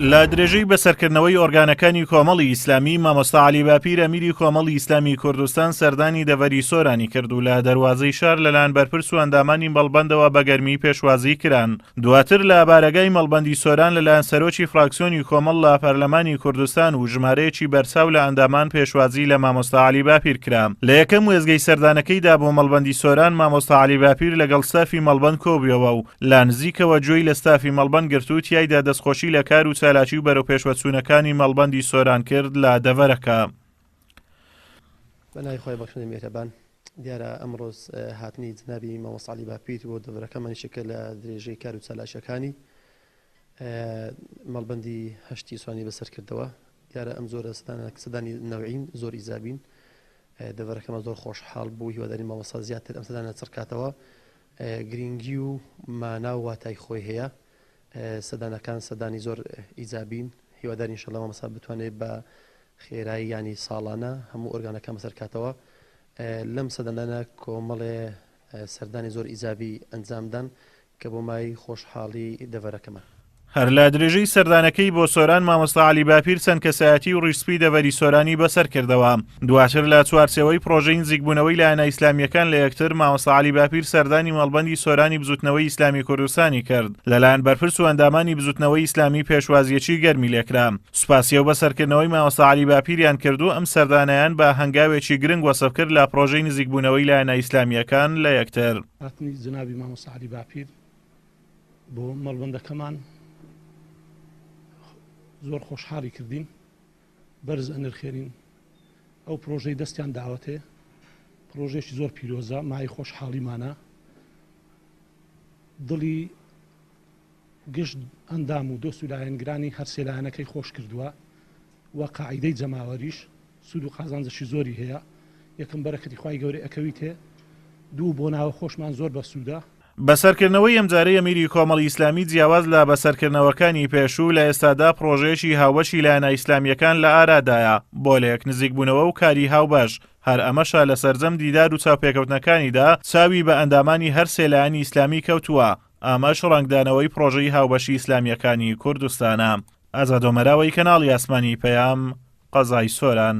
لە درێژەی بەسەرکردنەوەی ئۆرگانەکانی کۆمەڵی ئیسلامی مامۆستا عەلی باپیر ئەمیری کۆمەڵی ئیسلامی کوردستان سەردانی دەڤەری سۆرانی کرد و لە دەروازەی شار لەلایەن بەرپرس و ئەندامانی مەڵبەندەوە بە گەرمی پێشوازی کران. دواتر لە بارگای مەڵبەندی سۆران لەلایەن سەرۆکی فراکسیۆنی کۆمەڵ لە پەرلەمانی کوردستان و ژمارەیەکی بەرچاو لە ئەندامان پێشوازی لە مامۆستا عەلی باپیر کرا. لە یەکەم وێزگەی سەردانەکەیدا بۆ مەڵبەندی سۆران مامۆستا عەلی باپیر لەگەڵ ستافی مەڵبەند کۆبوویەوە و لا نزیکەوە گوێی لە ستافی مەڵبەند گرت و تیایدا دەستخۆشی لە کار و چالاکی و بەرەو پێشوەچوونەکانی مەڵبەندی سۆران کرد لە دەڤەرەکە. بەناوی خۆی بەخشندەی میهرەبان، دیارە ئەمڕۆ هاتنی جنابی مامۆستا عەلی باپیر بۆ دەڤەرەکەمان شکل لە درێژەی کار و چالاشەکانی مەڵبەندی هەشتی سوانی بەسەر کردەوە. دیارە ئەم زۆرە سەدانی نەوعین زۆر ئیزابین. دەڤەرەکەمە زۆر خۆشحاڵ بوو، هیواداری مامۆستا زیاتر ئەم سەدانە چڕکاتەوە. گرنگی و مانا و واتای خۆی هەیە. سەدانەکان سەدانی زۆر ئیزابین، هیواداری ئینشەڵڵا مامۆستا بتوانێت بە خێرایی ینی ساڵانە هەموو ئۆرگانەکان بەسەرکاتەوە. لەم سەدانانە کۆمەڵێ سەردانی زۆر ئیزابی ئەنجامدان کە بۆ مای خۆشحاڵی دەڤەرەکەمە. هەر لە درێژەی سەردانەکەی بۆ سۆران مامۆستا عەلی باپیر چەند کەسایەتی و ڕیشسپی دەڤەری سۆرانی بەسەر کردەوە. دواتر لە چوارچێوەی پرۆژەی نزیکبوونەوەی لایەنە ئیسلامیەکان لە یەکتر مامۆستا عەلی باپیر سەردانی مەڵبەندی سۆرانی بزوتنەوەی ئیسلامی کوردستانی کرد. لەلایەن بەرپرس و ئەندامانی بزوتنەوەی ئیسلامی پێشوازیەکی گەرمی لێکرا. سوپاسیە و بەسەرکردنەوەی مامۆستا عەلی باپیریان کرد و ئەم سەردانیان بە هەنگاوێکی گرنگ وەسف کرد لە پرۆژەی نزیکبوونەوەی لایەنە ئیسلامیەکان لە یەکتر. هاتنی جنابی مامۆستا عەلی باپیر بۆ مەڵبەندەکەمان زۆر خۆشحاڵی کردین، بەرز ئەنرخێنین. ئەو پرۆژەی دەستیان داوەتێ پرۆژێکی زۆر پیرۆزە، مای خۆشحاڵیمانە، دڵی گشت ئەندام و دۆست و لایەنگرانی هەر سێ لایەنەکەی خۆش کردووە و قاعیدەی جەماوەریش سود و قازانجەشی زۆری هەیە. یەکەم بەرەکەتی خوای گەورەی ئەکەویتێ، دوو بۆ ناوە خۆشمان زۆر بە سوودە. بەسەرکردنەوەی ئەمجارەی ئەمیری کۆمەڵی ئیسلامی جیاواز لە بەسەرکردنەوەکانی پێشوو لە ئێستادا پرۆژەیەکی هاوبەشی لایەنە ئیسلامیەکان لە ئارادایە بۆ لە یەک نزیکبوونەوە و کاری هاوبەش. هەر ئەمەشە لە سەرجەم دیدار و چاوپێکەوتنەکانیدا چاوی بە ئەندامانی هەر سێ لایەنی ئیسلامی کەوتووە. ئامەش ڕەنگدانەوەی پرۆژەی هاوبەشی ئیسلامیەکانی کوردستانە. ئازاد ئۆمەراوی کەناڵی ئاسمانی پەیام، قەزای سۆران.